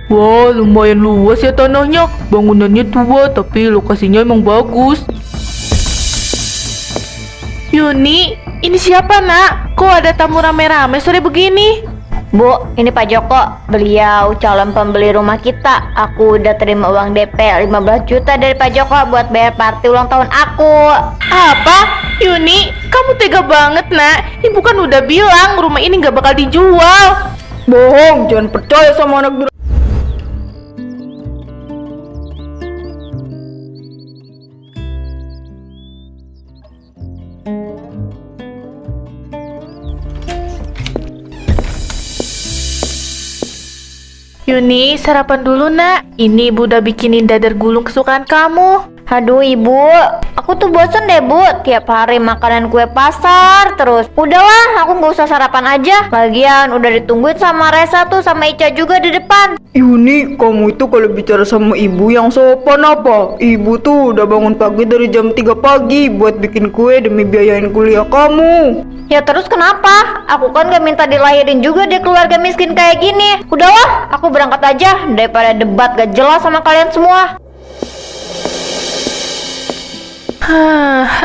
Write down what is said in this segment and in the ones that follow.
Wah, lumayan luas ya tanahnya. Bangunannya tua, tapi lokasinya emang bagus. Yuni, ini siapa nak? Kok ada tamu rame-rame sore begini? Bu, ini Pak Joko. Beliau calon pembeli rumah kita. Aku udah terima uang DP 15 juta dari Pak Joko buat bayar party ulang tahun aku. Apa? Yuni, kamu tega banget nak. Ibu kan udah bilang rumah ini gak bakal dijual. Bohong, jangan percaya sama anak durhaka. Yuni, sarapan dulu nak. Ini ibu udah bikinin dadar gulung kesukaan kamu. Aduh ibu, aku tuh bosen deh bu, tiap hari makanan kue pasar terus. Udahlah, aku gak usah sarapan aja. Lagian udah ditungguin sama Resa tuh, sama Ica juga di depan. Yuni, kamu itu kalau bicara sama ibu yang sopan apa? Ibu tuh udah bangun pagi dari jam 3 pagi buat bikin kue demi biayain kuliah kamu. Ya terus kenapa? Aku kan gak minta dilahirin juga di keluarga miskin kayak gini. Udahlah, aku berangkat aja daripada debat gak jelas sama kalian semua.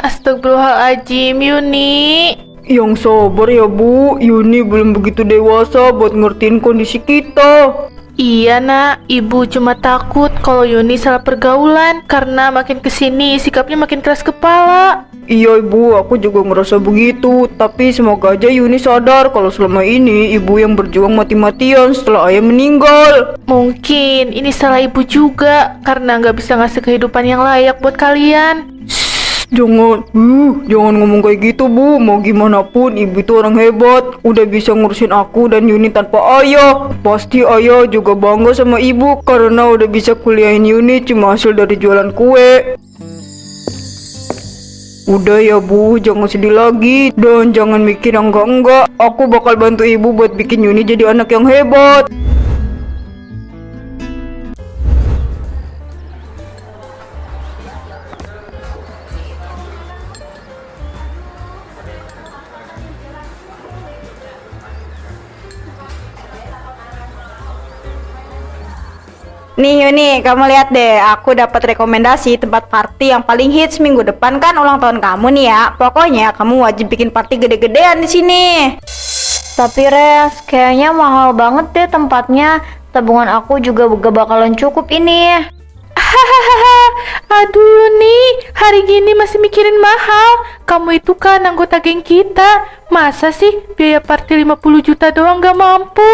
Astagfirullahaladzim, Yuni. Yang sabar ya bu, Yuni belum begitu dewasa buat ngertiin kondisi kita. Iya nak, ibu cuma takut kalau Yuni salah pergaulan karena makin kesini sikapnya makin keras kepala. Iya ibu, aku juga ngerasa begitu. Tapi semoga aja Yuni sadar kalau selama ini ibu yang berjuang mati-matian setelah ayah meninggal. Mungkin ini salah ibu juga karena nggak bisa ngasih kehidupan yang layak buat kalian. Jangan ngomong kayak gitu bu. Mau gimana pun ibu itu orang hebat. Udah bisa ngurusin aku dan Yuni tanpa ayah. Pasti ayah juga bangga sama ibu karena udah bisa kuliahin Yuni cuma hasil dari jualan kue. Udah ya bu, jangan sedih lagi dan jangan mikir yang enggak. Aku bakal bantu ibu buat bikin Yuni jadi anak yang hebat. Nih Yuni, kamu lihat deh, aku dapat rekomendasi tempat party yang paling hits minggu depan kan ulang tahun kamu nih ya. Pokoknya kamu wajib bikin party gede-gedean di sini. Tapi Res, kayaknya mahal banget deh tempatnya. Tabungan aku juga gak bakalan cukup ini. Hahaha, aduh Yuni, hari gini masih mikirin mahal. Kamu itu kan anggota geng kita. Masa sih biaya party 50 juta doang gak mampu?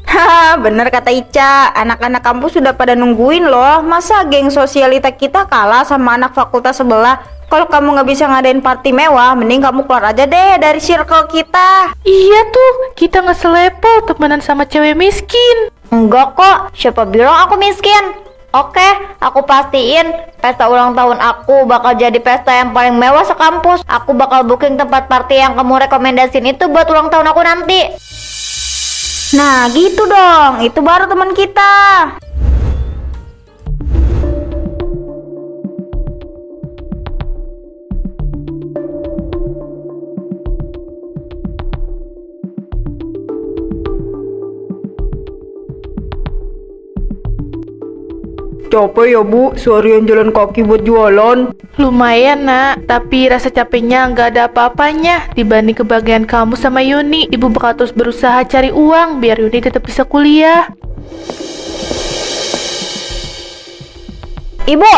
Haha, bener kata Ica, anak-anak kampus sudah pada nungguin loh. Masa geng sosialita kita kalah sama anak fakultas sebelah? Kalau kamu nggak bisa ngadain party mewah, mending kamu keluar aja deh dari circle kita. Iya tuh, kita nggak selevel temenan sama cewek miskin. Enggak kok, siapa bilang aku miskin? Oke, aku pastiin pesta ulang tahun aku bakal jadi pesta yang paling mewah sekampus. Aku bakal booking tempat party yang kamu rekomendasiin itu buat ulang tahun aku nanti. Nah gitu dong, itu baru teman kita. Capek ya bu, seharian jalan kaki buat jualan. Lumayan nak, tapi rasa capeknya nggak ada apa-apanya dibanding kebahagiaan kamu sama Yuni. Ibu bakal terus berusaha cari uang biar Yuni tetap bisa kuliah. Ibu,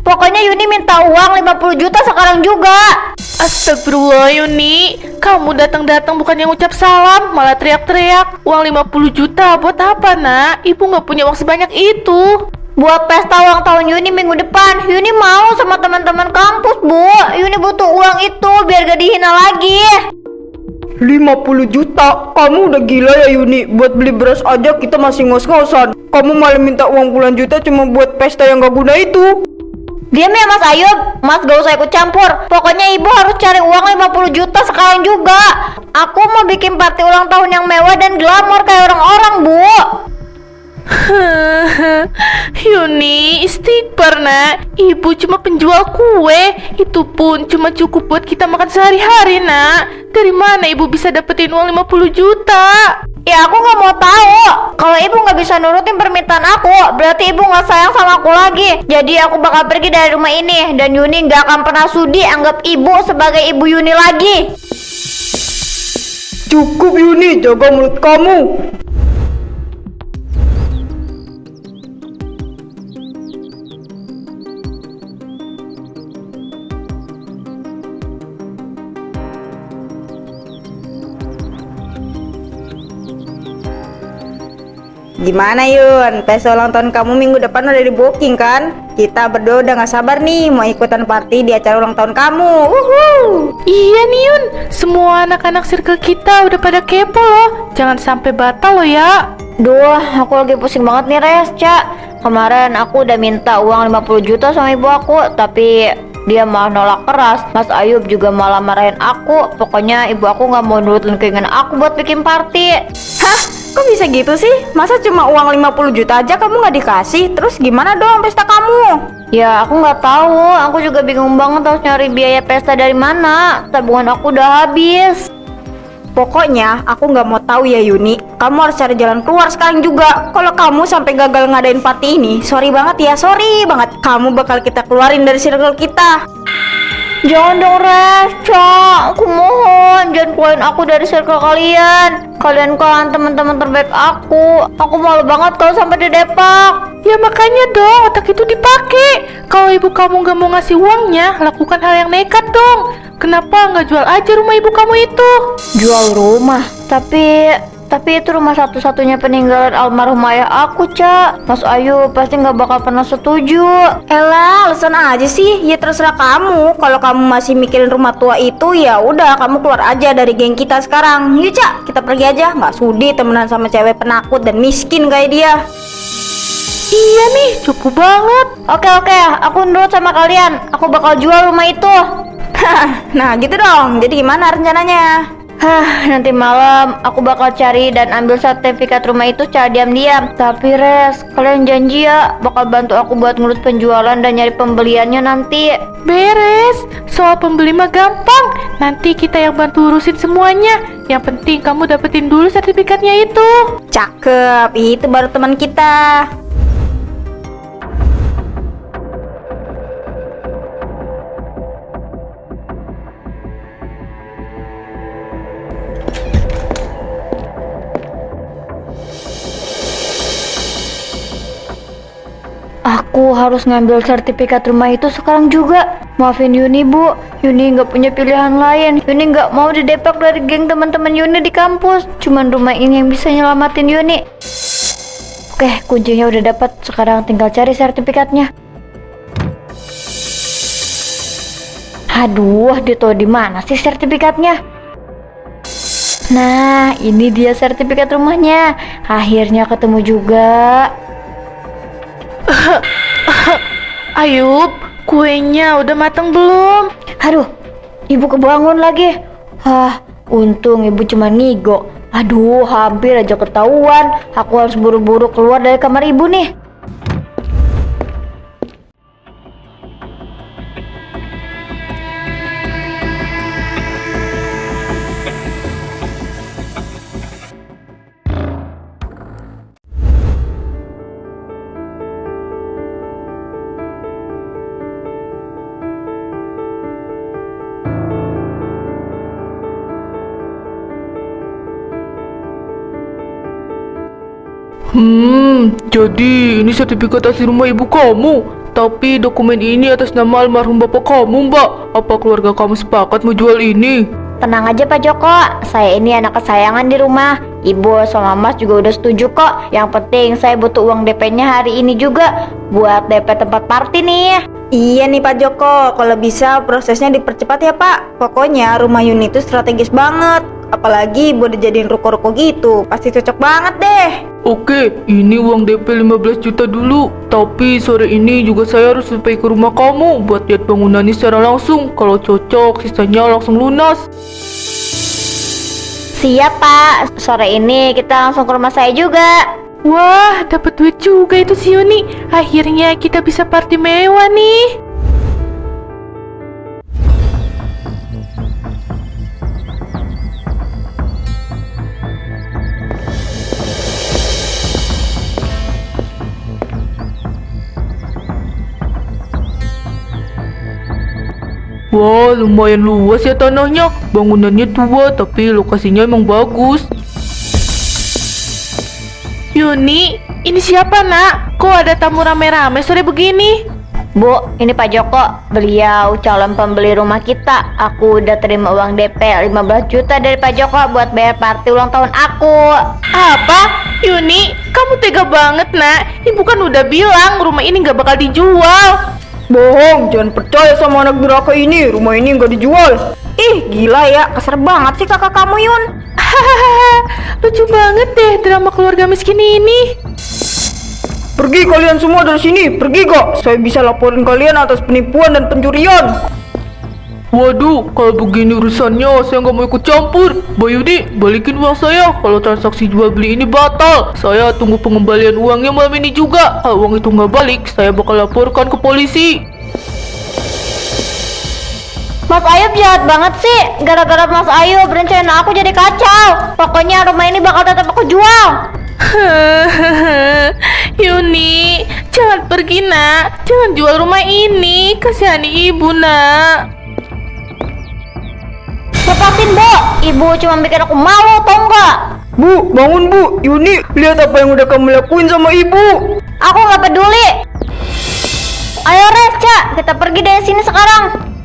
pokoknya Yuni minta uang 50 juta sekarang juga. Astagfirullah Yuni, kamu datang-datang bukan yang ucap salam, malah teriak-teriak. Uang 50 juta buat apa nak? Ibu nggak punya uang sebanyak itu. Buat pesta ulang tahun Yuni minggu depan. Yuni mau sama teman-teman kampus, Bu. Yuni butuh uang itu biar gak dihina lagi. 50 juta? Kamu udah gila ya Yuni? Buat beli beras aja kita masih ngos-ngosan. Kamu malah minta uang puluhan juta cuma buat pesta yang gak guna itu. Diam ya Mas Ayub, Mas gak usah ikut campur. Pokoknya ibu harus cari uang 50 juta sekarang juga. Aku mau bikin party ulang tahun yang mewah dan glamor kayak orang-orang, Bu. Yuni, istighfar nak. Ibu cuma penjual kue. Itu pun cuma cukup buat kita makan sehari-hari nak. Dari mana ibu bisa dapetin uang 50 juta? Ya aku nggak mau tahu. Kalau ibu nggak bisa nurutin permintaan aku, berarti ibu nggak sayang sama aku lagi. Jadi aku bakal pergi dari rumah ini dan Yuni nggak akan pernah sudi anggap ibu sebagai ibu Yuni lagi. Cukup Yuni, jaga mulut kamu. Gimana Yun? Pesta ulang tahun kamu minggu depan udah di booking kan? Kita berdua udah gak sabar nih mau ikutan party di acara ulang tahun kamu. Wuhuu. Iya nih Yun, semua anak-anak circle kita udah pada kepo loh. Jangan sampai batal loh ya. Duh, aku lagi pusing banget nih Res, Cak. Kemarin aku udah minta uang 50 juta sama ibu aku, tapi dia malah nolak keras. Mas Ayub juga malah marahin aku. Pokoknya ibu aku nggak mau nurutin keinginan aku buat bikin party. Hah? Kok bisa gitu sih? Masa cuma uang 50 juta aja kamu gak dikasih? Terus gimana dong pesta kamu? Ya aku nggak tahu. Aku juga bingung banget harus nyari biaya pesta dari mana. Tabungan aku udah habis. Pokoknya aku nggak mau tahu ya Yuni. Kamu harus cari jalan keluar sekarang juga. Kalau kamu sampai gagal ngadain party ini, sorry banget ya, sorry banget. Kamu bakal kita keluarin dari circle kita. Jangan dong Res, Cak. Aku mohon jangan keluarin aku dari circle kalian. Kalian kan teman-teman terbaik aku. Aku malu banget kalau sampai didepak. Ya makanya dong otak itu dipakai. Kalau ibu kamu nggak mau ngasih uangnya, lakukan hal yang nekat dong. Kenapa nggak jual aja rumah ibu kamu itu? Jual rumah? Tapi itu rumah satu-satunya peninggalan almarhum ayah aku, Cak. Mas Ayu pasti nggak bakal pernah setuju. Elah, alasan aja sih. Ya terserah kamu. Kalau kamu masih mikirin rumah tua itu, ya udah kamu keluar aja dari geng kita sekarang. Yuk Cak, kita pergi aja. Nggak sudi temenan sama cewek penakut dan miskin kayak dia. Iya nih, cukup banget. Oke, aku nurut sama kalian. Aku bakal jual rumah itu. Nah gitu dong. Jadi gimana rencananya? Nanti malam aku bakal cari dan ambil sertifikat rumah itu secara diam-diam. Tapi Res, kalian janji ya bakal bantu aku buat ngurus penjualan dan nyari pembeliannya nanti. Beres. Soal pembeli mah gampang. Nanti kita yang bantu urusin semuanya. Yang penting kamu dapetin dulu sertifikatnya itu. Cakep, itu baru teman kita. Aku harus ngambil sertifikat rumah itu sekarang juga. Maafin Yuni Bu, Yuni nggak punya pilihan lain. Yuni nggak mau didepak dari geng teman-teman Yuni di kampus. Cuman rumah ini yang bisa nyelamatin Yuni. Oke, kuncinya udah dapat. Sekarang tinggal cari sertifikatnya. Aduh, dia tahu di mana sih sertifikatnya? Nah, ini dia sertifikat rumahnya. Akhirnya ketemu juga. Ayub, kuenya udah matang belum? Aduh, ibu kebangun lagi. Untung ibu cuma ngigo. Aduh, hampir aja ketahuan. Aku harus buru-buru keluar dari kamar ibu nih. Jadi ini sertifikat asli rumah ibu kamu. Tapi dokumen ini atas nama almarhum bapak kamu, Mbak. Apa keluarga kamu sepakat mau jual ini? Tenang aja Pak Joko, saya ini anak kesayangan di rumah. Ibu sama Mas juga udah setuju kok. Yang penting saya butuh uang DP-nya hari ini juga buat DP tempat party nih. Iya nih Pak Joko, kalau bisa prosesnya dipercepat ya Pak. Pokoknya rumah Yuni itu strategis banget. Apalagi buat dijadiin ruko-ruko gitu, pasti cocok banget deh. Oke, ini uang DP 15 juta dulu. Tapi sore ini juga saya harus sampai ke rumah kamu buat lihat bangunannya secara langsung. Kalau cocok, sisanya langsung lunas. Siap Pak, sore ini kita langsung ke rumah saya juga. Wah, dapat duit juga itu si Yuni. Akhirnya kita bisa party mewah nih. Wah, lumayan luas ya tanahnya. Bangunannya tua, tapi lokasinya emang bagus. Yuni, ini siapa nak? Kok ada tamu rame-rame sore begini? Bu, ini Pak Joko. Beliau calon pembeli rumah kita. Aku udah terima uang DP 15 juta dari Pak Joko buat bayar party ulang tahun aku. Apa? Yuni, kamu tega banget nak. Ibu kan udah bilang rumah ini gak bakal dijual. Bohong, jangan percaya sama anak durhaka ini. Rumah ini nggak dijual. Ih, gila ya, kasar banget sih kakak kamu Yun. Hahaha, lucu banget deh drama keluarga miskin ini. Pergi kalian semua dari sini. Pergi kok. Saya bisa laporin kalian atas penipuan dan pencurian. Waduh, kalau begini urusannya saya nggak mau ikut campur. Bayudi, balikin uang saya. Kalau transaksi jual beli ini batal, saya tunggu pengembalian uangnya malam ini juga. Kalau uang itu nggak balik, saya bakal laporkan ke polisi. Mas Ayub jahat banget sih. Gara-gara Mas Ayub rencana aku jadi kacau. Pokoknya rumah ini bakal tetap aku jual. Yuni, jangan pergi nak. Jangan jual rumah ini. Kasihani ibu nak. Lepasin, Bu. Ibu cuma bikin aku malu, tau nggak? Bu, bangun bu. Yuni, lihat apa yang udah kamu lakuin sama ibu. Aku nggak peduli. Ayo Reca, kita pergi dari sini sekarang.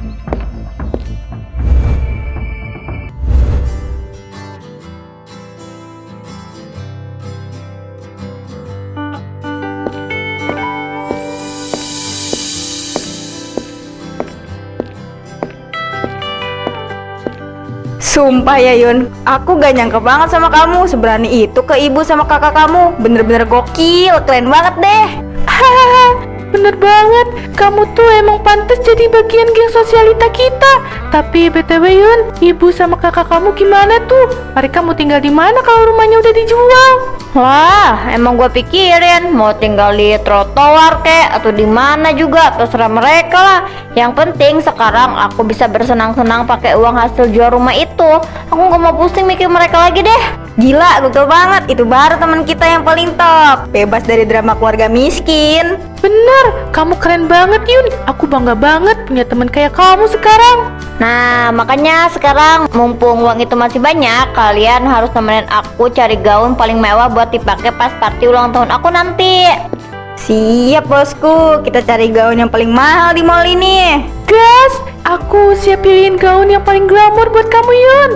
Sumpah ya Yun, aku gak nyangka banget sama kamu. Seberani itu ke ibu sama kakak kamu. Bener-bener gokil, keren banget deh. Bener banget, kamu tuh emang pantas jadi bagian geng sosialita kita. Tapi BTW Yun, ibu sama kakak kamu gimana tuh? Mereka mau tinggal di mana kalau rumahnya udah dijual? Lah, emang gue pikirin mau tinggal di trotoar kek atau di mana juga, terserah mereka lah. Yang penting sekarang aku bisa bersenang-senang pakai uang hasil jual rumah itu. Aku gak mau pusing mikir mereka lagi deh. Gila, betul banget. Itu baru teman kita yang paling top. Bebas dari drama keluarga miskin. Bener, kamu keren banget Yun. Aku bangga banget punya teman kayak kamu sekarang. Nah, makanya sekarang mumpung uang itu masih banyak, kalian harus temenin aku cari gaun paling mewah buat dipakai pas party ulang tahun aku nanti. Siap bosku, kita cari gaun yang paling mahal di mall ini. Gas, aku siap pilihin gaun yang paling glamor buat kamu Yun.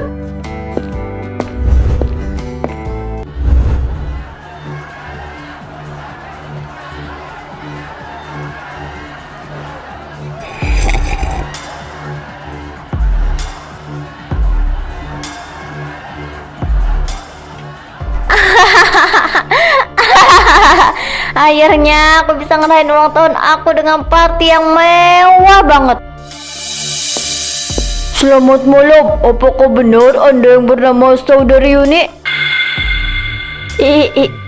Akhirnya aku bisa ngerayain ulang tahun aku dengan party yang mewah banget. Selamat malam, apakah benar Anda yang bernama Saudari Yuni?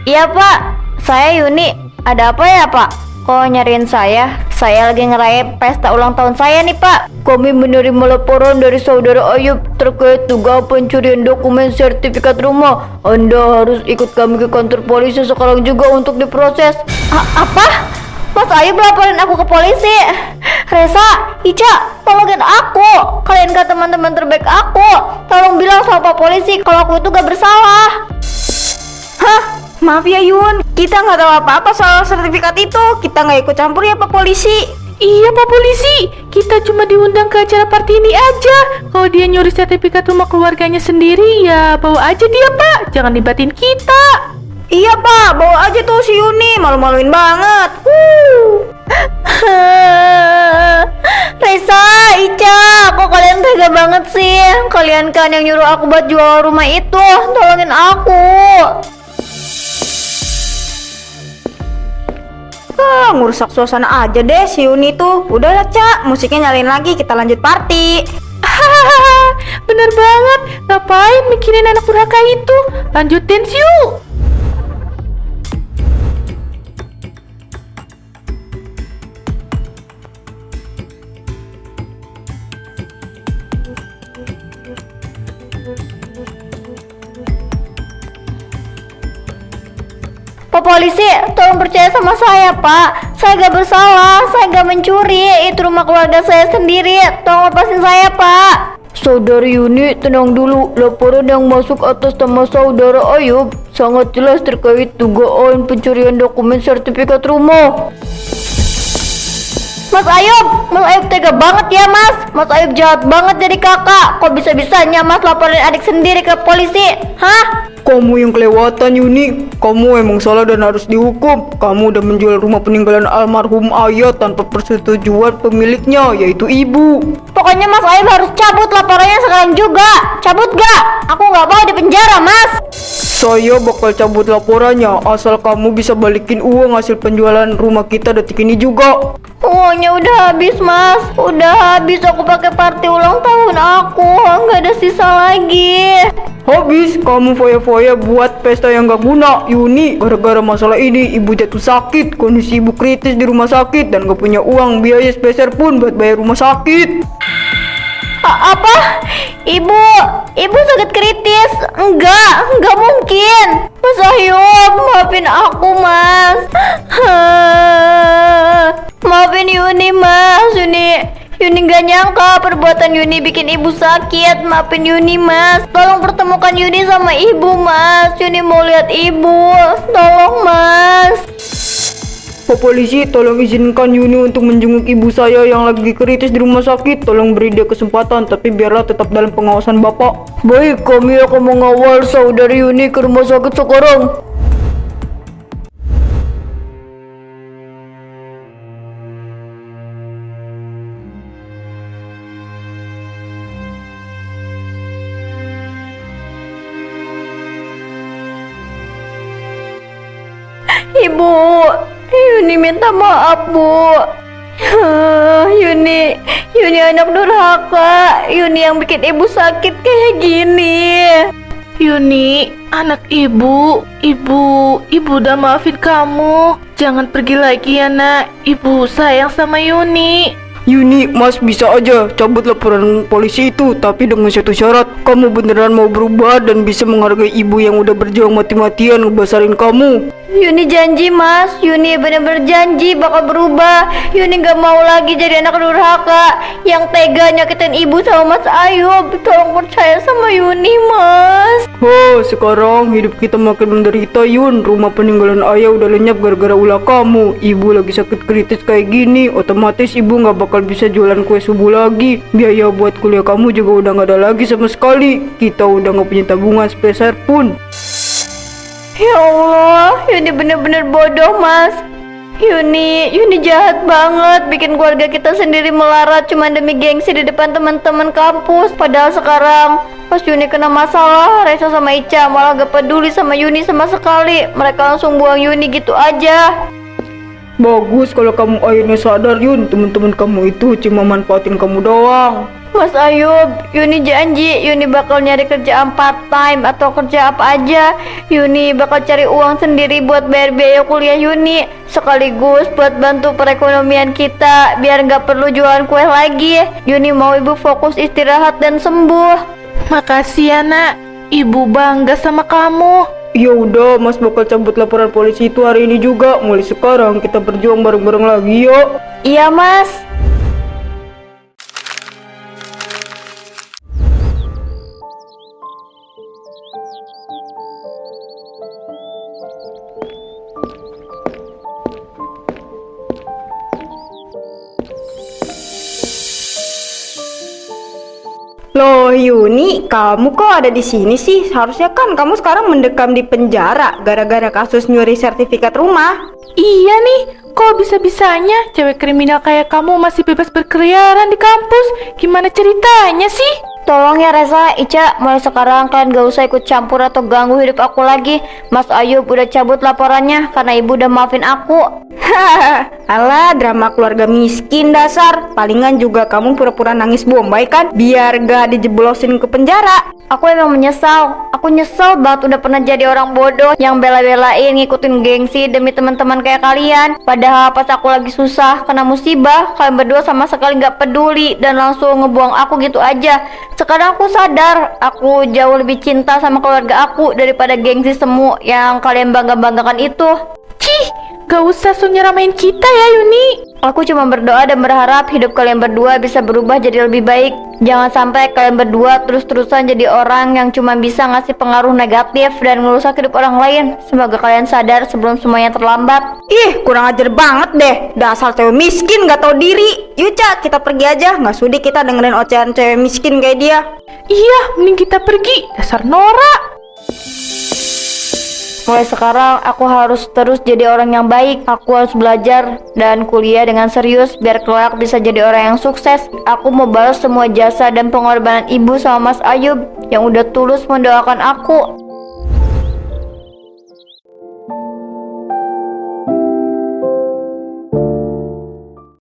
Iya Pak, saya Yuni. Ada apa ya Pak? Kok nyariin saya? Saya lagi ngerayain pesta ulang tahun saya nih Pak. Kami menerima laporan dari Saudara Ayub terkait dugaan pencurian dokumen sertifikat rumah. Anda harus ikut kami ke kantor polisi sekarang juga untuk diproses. Apa? Mas Ayub laporin aku ke polisi. Reza, Ica, tolongin aku. Kalian kan teman-teman terbaik aku. Tolong bilang sama Pak polisi kalau aku itu gak bersalah. Hah? Maaf ya Yun, kita nggak tahu apa-apa soal sertifikat itu. Kita nggak ikut campur ya Pak Polisi. Iya Pak Polisi, kita cuma diundang ke acara party ini aja. Kalau dia nyuri sertifikat rumah keluarganya sendiri, ya bawa aja dia Pak. Jangan libatin kita. Iya Pak, bawa aja tuh si Yuni, malu-maluin banget. Reza, Ica, kok kalian tega banget sih? Kalian kan yang nyuruh aku buat jual rumah itu. Tolongin aku. Ngerusak suasana aja deh si Yuni tuh. Udahlah Cak, musiknya nyalain lagi, kita lanjut party. Bener banget, ngapain mikirin anak durhaka itu? Lanjut dance yuk. Pak polisi, tolong percaya sama saya Pak. Saya gak bersalah, saya gak mencuri. Itu rumah keluarga saya sendiri. Tolong lepasin saya, Pak. Saudari Yuni, tenang dulu. Laporan yang masuk atas nama saudara Ayub sangat jelas terkait dugaan pencurian dokumen sertifikat rumah. Mas Ayub tega banget ya Mas. Mas Ayub jahat banget jadi kakak. Kok bisa-bisanya Mas laporin adik sendiri ke polisi? Hah? Kamu yang kelewatan Yuni. Kamu emang salah dan harus dihukum. Kamu udah menjual rumah peninggalan almarhum ayah tanpa persetujuan pemiliknya, yaitu ibu. Pokoknya Mas Ayub harus cabut laporannya sekarang juga. Cabut gak? Aku gak mau di penjara Mas. Saya bakal cabut laporannya asal kamu bisa balikin uang hasil penjualan rumah kita detik ini juga. Uangnya udah habis Mas. Udah habis aku pakai party ulang tahun aku. Gak ada sisa lagi. Habis kamu foya-foya buat pesta yang gak guna. Yuni, gara-gara masalah ini ibu jatuh sakit. Kondisi ibu kritis di rumah sakit dan gak punya uang biaya spesial pun buat bayar rumah sakit. Apa? Ibu sakit kritis? Enggak mungkin. Mas Ayub, maafin aku Mas. Maafin Yuni Mas. Yuni gak nyangka perbuatan Yuni bikin ibu sakit. Maafin Yuni Mas. Tolong pertemukan Yuni sama ibu Mas. Yuni mau lihat ibu. Tolong Mas. Pak polisi, tolong izinkan Yuni untuk menjenguk ibu saya yang lagi kritis di rumah sakit. Tolong beri dia kesempatan, tapi biarlah tetap dalam pengawasan Bapak. Baik, kami akan mengawal saudari Yuni ke rumah sakit sekarang. Ibu, Yuni minta maaf Bu. Yuni anak durhaka. Yuni yang bikin ibu sakit kayak gini. Yuni, anak ibu udah maafin kamu. Jangan pergi lagi ya nak. Ibu sayang sama Yuni. Yuni, Mas bisa aja cabut laporan polisi itu, tapi dengan satu syarat. Kamu beneran mau berubah dan bisa menghargai ibu yang udah berjuang mati-matian ngebesarin kamu. Yuni janji Mas. Yuni bener-bener janji bakal berubah. Yuni gak mau lagi jadi anak durhaka yang tega nyakitin ibu sama Mas Ayub. Tolong percaya sama Yuni Mas. Sekarang hidup kita makin menderita Yun. Rumah peninggalan ayah udah lenyap gara-gara ulah kamu. Ibu lagi sakit kritis kayak gini, otomatis ibu gak bakal bisa jualan kue subuh lagi. Biaya buat kuliah kamu juga udah gak ada lagi sama sekali. Kita udah gak punya tabungan sepeser pun. Ya Allah, Yuni bener-bener bodoh Mas. Yuni jahat banget bikin keluarga kita sendiri melarat cuma demi gengsi di depan teman-teman kampus. Padahal sekarang pas Yuni kena masalah, Reza sama Ica malah gak peduli sama Yuni sama sekali. Mereka langsung buang Yuni gitu aja. Bagus kalau kamu akhirnya sadar Yun. Teman-teman kamu itu cuma manfaatin kamu doang. Mas Ayub, Yuni janji Yuni bakal nyari kerjaan part time atau kerja apa aja. Yuni bakal cari uang sendiri buat bayar biaya kuliah Yuni, sekaligus buat bantu perekonomian kita biar nggak perlu jualan kue lagi. Yuni mau ibu fokus istirahat dan sembuh. Makasih ya nak. Ibu bangga sama kamu. Ya udah, Mas bakal cabut laporan polisi itu hari ini juga. Mulai sekarang kita berjuang bareng-bareng lagi yuk. Iya Mas. Loh Yuni, kamu kok ada di sini sih? Harusnya kan kamu sekarang mendekam di penjara gara-gara kasus nyuri sertifikat rumah. Iya nih, kok bisa-bisanya cewek kriminal kayak kamu masih bebas berkeliaran di kampus? Gimana ceritanya sih? Tolong ya Reza, Ica, mulai sekarang kalian gak usah ikut campur atau ganggu hidup aku lagi. Mas Ayub udah cabut laporannya karena ibu udah maafin aku. Alah, drama keluarga miskin dasar. Palingan juga kamu pura-pura nangis bombay kan, biar gak dijeblosin ke penjara. Aku emang menyesal. Aku nyesel banget udah pernah jadi orang bodoh yang bela-belain ngikutin gengsi demi teman-teman kayak kalian. Padahal pas aku lagi susah kena musibah, kalian berdua sama sekali gak peduli dan langsung ngebuang aku gitu aja. Sekarang aku sadar, aku jauh lebih cinta sama keluarga aku daripada gengsi semu yang kalian bangga-banggakan itu. Cih, Gak usah nyeramain kita ya, Yuni. Aku cuma berdoa dan berharap hidup kalian berdua bisa berubah jadi lebih baik. Jangan sampai kalian berdua terus-terusan jadi orang yang cuma bisa ngasih pengaruh negatif dan ngerusak hidup orang lain. Semoga kalian sadar sebelum semuanya terlambat. Ih, kurang ajar banget deh. Dasar cewek miskin gak tahu diri. Yuk, Ca, kita pergi aja. Nggak sudi kita dengerin ocehan cewek miskin kayak dia. Iya, mending kita pergi. Dasar Nora. Mulai sekarang aku harus terus jadi orang yang baik. Aku harus belajar dan kuliah dengan serius biar kelak bisa jadi orang yang sukses. Aku mau balas semua jasa dan pengorbanan ibu sama Mas Ayub yang udah tulus mendoakan aku.